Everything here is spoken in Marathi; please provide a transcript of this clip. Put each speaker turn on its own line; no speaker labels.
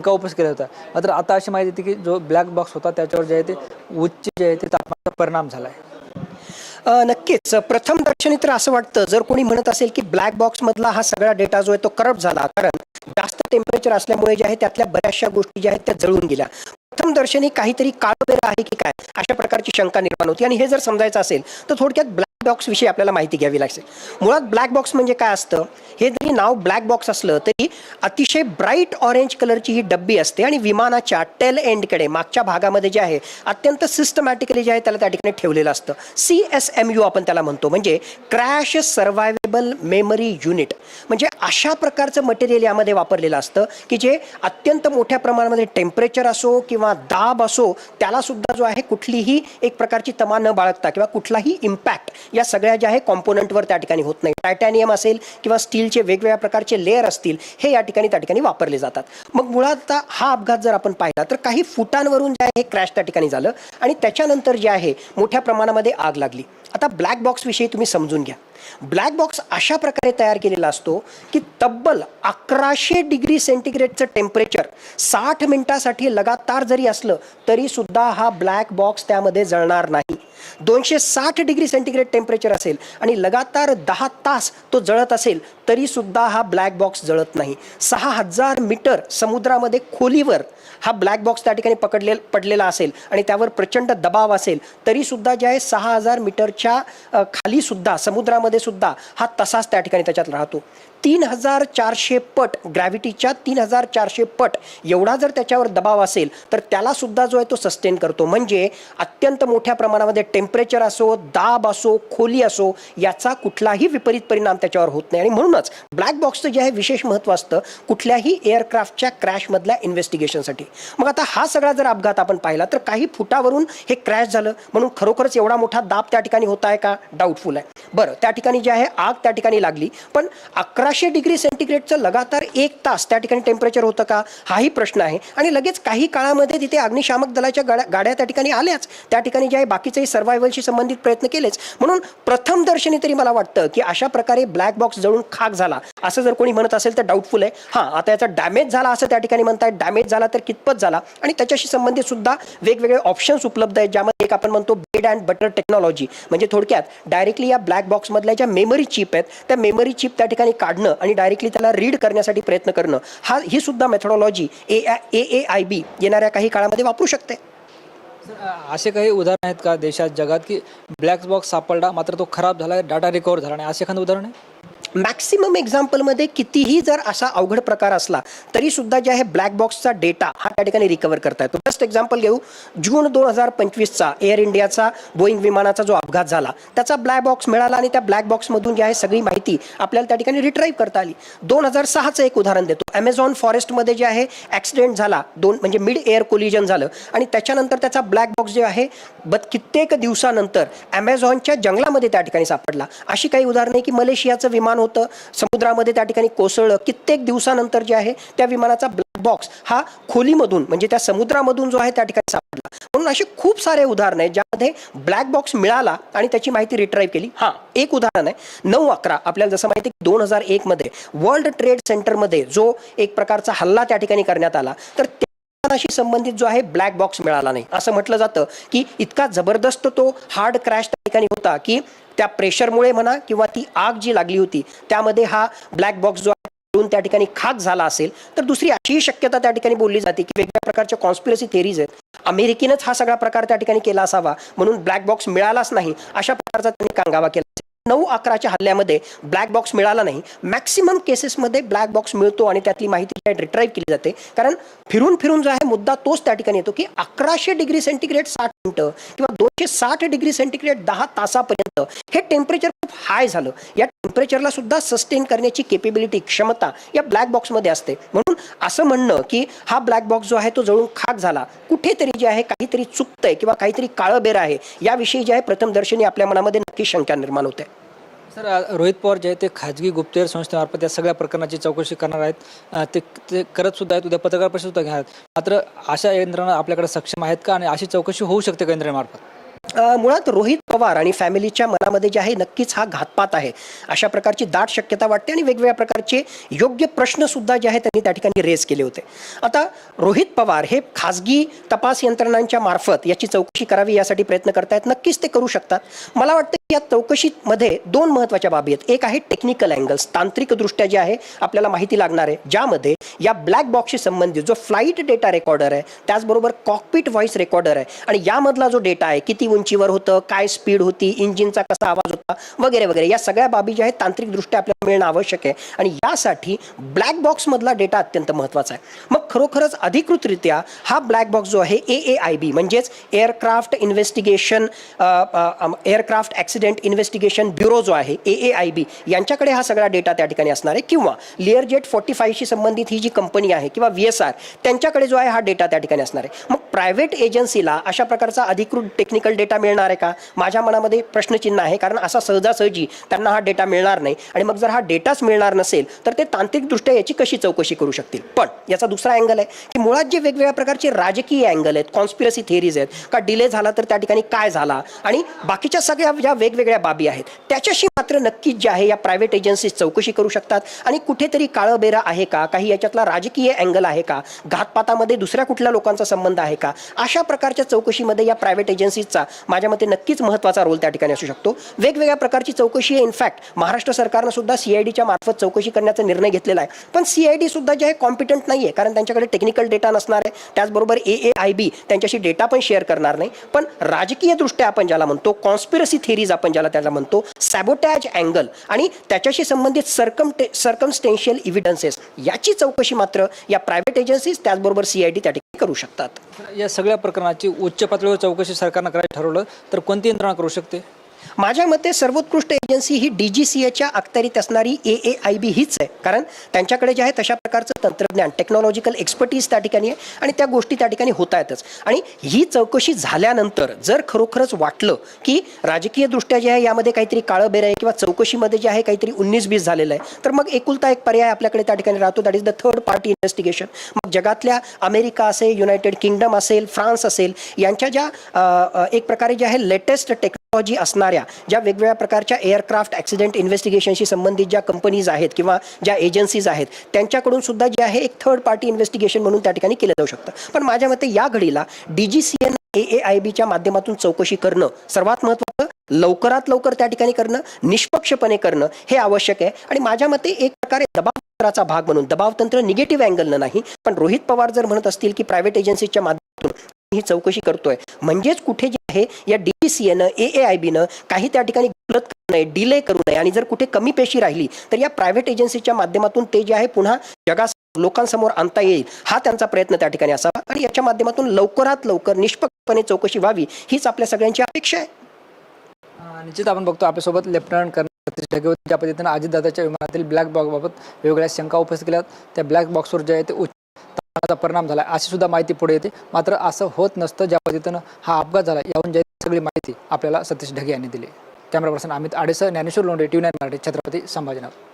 शंका उपस्थित केला होता. मात्र आता अशी माहिती येते की जो ब्लॅक बॉक्स होता त्याच्यावर जे आहे ते उच्च जे आहे ते तापमानाचा परिणाम झाला आहे.
नक्कीच प्रथम दर्शनी तर असं वाटतं, जर कोणी म्हणत असेल की ब्लॅक बॉक्समधला हा सगळा डेटा जो आहे तो करप्ट झाला, कारण जास्त टेम्परेचर असल्यामुळे जे आहे त्यातल्या बऱ्याचशा गोष्टी ज्या आहेत त्या जळून गेल्या. प्रथम दर्शनी काहीतरी काळबेरं आहे की काय, अशा प्रकारची शंका निर्माण होती. आणि हे जर समजायचं असेल तर थोडक्यात ब्लॅक बॉक्स विषयी आपल्याला माहिती घ्यावी लागेल. मुळात ब्लॅक बॉक्स म्हणजे काय असतं, हे जरी नाव ब्लॅक बॉक्स असलं तरी अतिशय ब्राईट ऑरेंज कलरची ही डब्बी असते आणि विमानाच्या टेल एंडकडे मागच्या भागामध्ये जे आहे अत्यंत सिस्टमॅटिकली जे आहे त्याला त्या ठिकाणी ठेवलेलं असतं. CSMU आपण त्याला म्हणतो, म्हणजे क्रॅश सर्वायवेबल मेमरी युनिट. म्हणजे अशा प्रकारचं मटेरियल यामध्ये वापरलेलं असतं की जे अत्यंत मोठ्या प्रमाणामध्ये टेम्परेचर असो किंवा दाब असो त्याला सुद्धा जो आहे कुठलीही एक प्रकारची तमा न बाळगता किंवा कुठलाही इम्पॅक्ट या सगळ्या ज्या आहे कॉम्पोनंटवर त्या ठिकाणी होत नाही. टायटॅनियम असेल किंवा स्टीलचे वेगवेगळ्या प्रकारचे लेअर असतील, हे या ठिकाणी त्या ठिकाणी वापरले जातात. मग मुळात हा अपघात जर आपण पाहिला तर काही फुटांवरून जे आहे हे क्रॅश त्या ठिकाणी झालं आणि त्याच्यानंतर जे आहे मोठ्या प्रमाणामध्ये आग लागली. आता ब्लॅक बॉक्स विषयी तुम्ही समजून घ्या. ब्लॅक बॉक्स अशा प्रकारे तयार केलेला असतो की तब्बल 1100 डिग्री सेंटीग्रेडचं टेम्परेचर 60 मिनिटासाठी लगातार जरी असलं तरी सुद्धा हा ब्लॅक बॉक्स त्यामध्ये जळणार नाही. 260 डिग्री सेंटीग्रेड टेम्परेचर असेल आणि लगातार 10 तास तो जळत असेल तरी सुद्धा हा ब्लॅक बॉक्स जळत नाही. 6000 मीटर समुद्रामध्ये खोलीवर हा ब्लॅक बॉक्स त्या ठिकाणी पडलेला असेल आणि त्यावर प्रचंड दबाव असेल तरी सुद्धा जे आहे 6000 मीटरच्या खाली सुद्धा समुद्रामध्ये सुद्धा हा तसाच त्या ठिकाणी त्याच्यात राहतो. 3400 पट ग्रॅव्हिटीच्या 3400 पट एवढा जर त्याच्यावर दबाव असेल तर त्याला सुद्धा जो आहे तो सस्टेन करतो. म्हणजे अत्यंत मोठ्या प्रमाणामध्ये टेम्परेचर असो, दाब असो, खोली असो, याचा कुठलाही विपरीत परिणाम त्याच्यावर होत नाही. आणि म्हणूनच ब्लॅक बॉक्सचं जे आहे विशेष महत्त्व असतं कुठल्याही एअरक्राफ्टच्या क्रॅशमधल्या इन्व्हेस्टिगेशनसाठी. मग आता हा सगळा जर अपघात आपण पाहिला तर काही फुटावरून हे क्रॅश झालं म्हणून खरोखरच एवढा मोठा दाब त्या ठिकाणी होत आहे का, डाऊटफुल आहे. बरं, त्या ठिकाणी जे आहे आग त्या ठिकाणी लागली, पण 1100 डिग्री सेंटीग्रेडचं लगातार 1 तास त्या ठिकाणी टेम्परेचर होतं का, हाही प्रश्न आहे. आणि लगेच काही काळामध्ये तिथे अग्निशामक दलाच्या गाड्या त्या ठिकाणी आल्याच, त्या ठिकाणी जे आहे बाकीचेही सर्व्हायवलशी संबंधित प्रयत्न केलेच. म्हणून प्रथम दर्शनी तरी मला वाटतं की अशा प्रकारे ब्लॅक बॉक्स जळून खाक झाला असं जर कोणी म्हणत असेल तर डाऊटफुल आहे. हां, आता याचा डॅमेज झाला असं त्या ठिकाणी म्हणताय, डॅमेज झाला तर कितपत झाला आणि त्याच्याशी संबंधित सुद्धा वेगवेगळे ऑप्शन्स उपलब्ध आहेत, ज्यामध्ये एक आपण म्हणतो ब्रेड अँड बटर टेक्नॉलॉजी. म्हणजे थोडक्यात डायरेक्टली या ब्लॅक बॉक्समधल्या ज्या मेमरी चिप आहेत त्या मेमरी चिप त्या ठिकाणी काढणं आणि डायरेक्टली त्याला रीड करण्यासाठी प्रयत्न करणं, ही सुद्धा मेथोडॉलॉजी AAIB येणाऱ्या काही काळामध्ये वापरू शकते.
असे काही उदाहरण आहेत का देशात, जगात की ब्लॅक बॉक्स सापडला मात्र तो खराब झाला, डाटा रिकवर झाला नाही, असे एखादं उदाहरण आहे?
मॅक्सिमम एक्झाम्पलमध्ये कितीही जर असा अवघड प्रकार असला तरी सुद्धा जे आहे ब्लॅक बॉक्सचा डेटा हा त्या ठिकाणी रिकवर करता येतो. बेस्ट एक्झाम्पल घेऊ, जून 2025चा एअर इंडियाचा बोईंग विमानाचा जो अपघात झाला त्याचा ब्लॅक बॉक्स मिळाला आणि त्या ब्लॅक बॉक्समधून जी आहे सगळी माहिती आपल्याला त्या ठिकाणी रिट्राईव्ह करता आली. 2006चं एक उदाहरण देतो. ॲमेझॉन फॉरेस्टमध्ये जे आहे ॲक्सिडेंट झाला, म्हणजे मिड एअर कोलिजन झालं आणि त्याच्यानंतर त्याचा ब्लॅक बॉक्स जे आहे कित्येक दिवसानंतर ॲमेझॉनच्या जंगलामध्ये त्या ठिकाणी सापडला. अशी काही उदाहरणं आहे की मलेशियाचं विमान होतं, समुद्रामध्ये त्या ठिकाणी कोसळलं, कित्येक दिवसानंतर जे आहे त्या विमानाचा ब्लॅक बॉक्स हा खोलीमधून म्हणजे त्या समुद्रामधून जो आहे त्या ठिकाणी सापडला. म्हणून असे खूप सारे उदाहरण आहेत ज्यामध्ये ब्लॅक बॉक्स मिळाला आणि त्याची माहिती रिट्राईव्ह केली. हां, एक उदाहरण आहे 9/11. आपल्याला जसं माहिती आहे की 2001 मध्ये वर्ल्ड ट्रेड सेंटरमध्ये जो एक प्रकारचा हल्ला त्या ठिकाणी करण्यात आला तर त्याशी संबंधित जो आहे ब्लॅक बॉक्स मिळाला नाही. असं म्हटलं जातं की इतका जबरदस्त तो हार्ड क्रॅश त्या ठिकाणी होता की त्या प्रेशरमुळे म्हणा किंवा ती आग जी लागली होती त्यामध्ये हा ब्लॅक बॉक्स जो त्या ठिकाणी खाक झाला असेल. तर दुसरी अशीही शक्यता त्या ठिकाणी बोलली जाते की वेगवेगळ्या प्रकारच्या कॉन्स्पिरसी थिअरीज आहेत, अमेरिकेनंच हा सगळा प्रकार त्या ठिकाणी केला असावा म्हणून ब्लॅक बॉक्स मिळालाच नाही, अशा प्रकारचा त्यांनी कांगावा केला. 9/11च्या हल्ल्यामध्ये ब्लॅक बॉक्स मिळाला नाही. मॅक्सिमम केसेसमध्ये ब्लॅक बॉक्स मिळतो आणि त्यातली माहिती रिट्राईव्ह केली जाते. कारण फिरून फिरून जो आहे मुद्दा तोच त्या ठिकाणी येतो की 1100 डिग्री सेंटीग्रेड 60 मिनिटं किंवा 260 डिग्री सेंटीग्रेड 10 तासापर्यंत हे टेम्परेचर खूप हाय झालं. या टेम्परेचरला सुद्धा सस्टेन करण्याची केपेबिलिटी, क्षमता या ब्लॅक बॉक्समध्ये असते. म्हणून असं म्हणणं की हा ब्लॅक बॉक्स जो आहे तो जळून खाक झाला, कुठेतरी जे आहे काहीतरी चुकतंय किंवा काहीतरी काळबेर आहे, याविषयी जे आहे प्रथमदर्शनी आपल्या मनामध्ये नक्की शंका निर्माण होते.
सर, रोहित पवार जे आहे ते खाजगी गुप्तहेर संस्थेमार्फत या सगळ्या प्रकरणाची चौकशी करणार आहेत. ते करत सुद्धा आहेत, उद्या पत्रकार परिषद सुद्धा घेणार आहेत. मात्र अशा यंत्रणा आपल्याकडे सक्षम आहेत का आणि अशी चौकशी होऊ शकते का यंत्रणेमार्फत?
मुळात रोहित पवार आणि फॅमिलीच्या मनामध्ये जे आहे नक्कीच हा घातपात आहे अशा प्रकारची दाट शक्यता वाटते आणि वेगवेगळ्या प्रकारचे योग्य प्रश्न सुद्धा जे आहे त्यांनी त्या ठिकाणी रेज केले होते. आता रोहित पवार हे खाजगी तपास यंत्रणांच्या मार्फत याची चौकशी करावी यासाठी प्रयत्न करतायत. नक्कीच ते करू शकतात. मला वाटतं की या चौकशीमध्ये दोन महत्त्वाच्या बाबी आहेत. एक आहे टेक्निकल अँगल्स, तांत्रिकदृष्ट्या जे आहे आपल्याला माहिती लागणार आहे, ज्यामध्ये या ब्लॅक बॉक्सशी संबंधित जो फ्लाईट डेटा रेकॉर्डर आहे, त्याचबरोबर कॉकपिट व्हॉइस रेकॉर्डर आहे आणि यामधला जो डेटा आहे, किती उंचीवर होतं, काय स्पीड होती, इंजिनचा कसा आवाज होता वगैरे वगैरे, या सगळ्या बाबी ज्या आहेत तांत्रिकदृष्ट्या आपल्याला मिळणं आवश्यक आहे आणि यासाठी ब्लॅक बॉक्समधला डेटा अत्यंत महत्त्वाचा आहे. मग खरोखरच अधिकृतरित्या हा ब्लॅक बॉक्स जो आहे AAIB म्हणजेच एअरक्राफ्ट ॲक्सिडेंट इन्व्हेस्टिगेशन ब्युरो जो आहे AAIB यांच्याकडे हा सगळा डेटा त्या ठिकाणी असणार आहे किंवा लिअरजेट 45 शी संबंधित ही जी कंपनी आहे किंवा VSR त्यांच्याकडे जो आहे हा डेटा त्या ठिकाणी असणार आहे. मग प्रायव्हेट एजन्सीला अशा प्रकारचा अधिकृत टेक्निकल डेटा मिळणार आहे का? माझ्या मनामध्ये प्रश्नचिन्ह आहे, कारण असा सहजासहजी त्यांना हा डेटा मिळणार नाही आणि मग जर हा डेटाच मिळणार नसेल तर ते तांत्रिकदृष्ट्या याची कशी चौकशी करू शकतील. पण याचा दुसरा अँगल आहे की मुळात जे वेगवेगळ्या प्रकारचे राजकीय अँगल आहेत, कॉन्स्पिरसी थिअरीज आहेत, का डिले झाला तर त्या ठिकाणी काय झाला आणि बाकीच्या सगळ्या ज्या वेगवेगळ्या बाबी आहेत त्याच्याशी मात्र नक्कीच जे आहे या प्रायव्हेट एजन्सीज चौकशी करू शकतात आणि कुठेतरी काळबेरा आहे का, काही याच्यातला राजकीय अँगल आहे का, घातपातामध्ये दुसऱ्या कुठल्या लोकांचा संबंध आहे का, अशा प्रकारच्या चौकशीमध्ये या प्रायव्हेट एजन्सीजचा माझ्या मते नक्कीच महत्त्वाचा रोल त्या ठिकाणी असू शकतो. वेगवेगळ्या प्रकारची चौकशी आहे. इनफॅक्ट महाराष्ट्र सरकारनं सुद्धा CIDच्या मार्फत चौकशी करण्याचा निर्णय घेतलेला आहे. पण CID सुद्धा जे आहे कॉम्पिटंट नाही आहे, कारण त्यांच्याकडे टेक्निकल डेटा नसणार आहे. त्याचबरोबर AAIB त्यांच्याशी डेटा पण शेअर करणार नाही. पण राजकीयदृष्ट्या आपण ज्याला म्हणतो, कॉन्स्पिरसी थिअरीज आपण ज्याला त्याला म्हणतो, सॅबोटॅज अँगल आणि त्याच्याशी संबंधित सर्कमस्टेन्शियल इव्हिडन्सेस याची चौकशी मात्र या प्रायव्हेट एजन्सीज त्याचबरोबर CID त्या ठिकाणी करू शकतात.
या सगळ्या प्रकरणाची उच्च पातळीवर चौकशी सरकारनं करायला ठरवलं तर कोणती यंत्रणा करू शकते?
माझ्या मते सर्वोत्कृष्ट एजन्सी ही DGCAच्या अखत्यारीत असणारी AAIB हीच आहे, कारण त्यांच्याकडे जे आहे तशा प्रकारचं तंत्रज्ञान, टेक्नॉलॉजिकल एक्सपर्टीज त्या ठिकाणी आहे आणि त्या गोष्टी त्या ठिकाणी होत आहेतच. आणि ही चौकशी झाल्यानंतर जर खरोखरच वाटलं की राजकीयदृष्ट्या जे आहे यामध्ये काहीतरी काळबेर आहे किंवा चौकशीमध्ये जे आहे काहीतरी 19-20 झालेलं आहे, तर मग एकुलता एक पर्याय आपल्याकडे त्या ठिकाणी राहतो, that is the third party investigation. मग जगातल्या अमेरिका असेल, युनायटेड किंगडम असेल, फ्रान्स असेल, यांच्या ज्या एक प्रकारे जे आहे लेटेस्ट टेक्नॉलॉजी असणाऱ्या ज्या वेगवेगळ्या प्रकारच्या एअरक्राफ्ट ॲक्सिडेंट इन्व्हेस्टिगेशनशी संबंधित ज्या कंपनीज आहेत किंवा ज्या एजन्सीज आहेत त्यांच्याकडून सुद्धा जे आहे एक थर्ड पार्टी इन्व्हेस्टिगेशन म्हणून त्या ठिकाणी केलं जाऊ शकतं. पण माझ्या मते या घडीला DGCA AAIBच्या माध्यमातून चौकशी करणं सर्वात महत्त्वाचं, लवकरात लवकर त्या ठिकाणी करणं, निष्पक्षपणे करणं हे आवश्यक आहे. आणि माझ्या मते एक प्रकारे दबावतंत्राचा भाग म्हणून, दबावतंत्र निगेटिव्ह अँगलनं नाही, पण रोहित पवार जर म्हणत असतील की प्रायव्हेट एजन्सीच्या माध्यमातून ही चौकशी करतोय, म्हणजेच कुठे जे आहे या DGCAनं AAIBनं काही त्या ठिकाणी गलत करू नये, डिले करू नये आणि जर कुठे कमी पेशी राहिली तर या प्रायव्हेट एजन्सीच्या माध्यमातून ते जे आहे पुन्हा लोकांसमोर आणता येईल, हा त्यांचा प्रयत्न त्या ठिकाणी असावा आणि याच्या माध्यमातून लवकरात लवकर निष्पक्षपणे चौकशी व्हावी हीच आपल्या सगळ्यांची अपेक्षा आहे.
निश्चित आपण बघतो आपल्यासोबत लेफ्टनंट कर्नल सतीश ढगे होते, ज्या पद्धतीनं अजितदादाच्या विमानातील ब्लॅक बॉक्सबाबत वेगवेगळ्या शंका उपस्थित केल्यात. त्या ब्लॅक बॉक्सवर जे आहे ते उच्च ताणाचा परिणाम झाला अशी सुद्धा माहिती पुढे येते. मात्र असं होत नसतं, ज्या पद्धतीनं हा अपघात झाला याहून जे सगळी माहिती आपल्याला सतीश ढगे यांनी दिली. कॅमेरा पर्सन अमित आडेसह ज्ञानेश्वर लोंढे, TV9 मराठी, छत्रपती संभाजीनगर.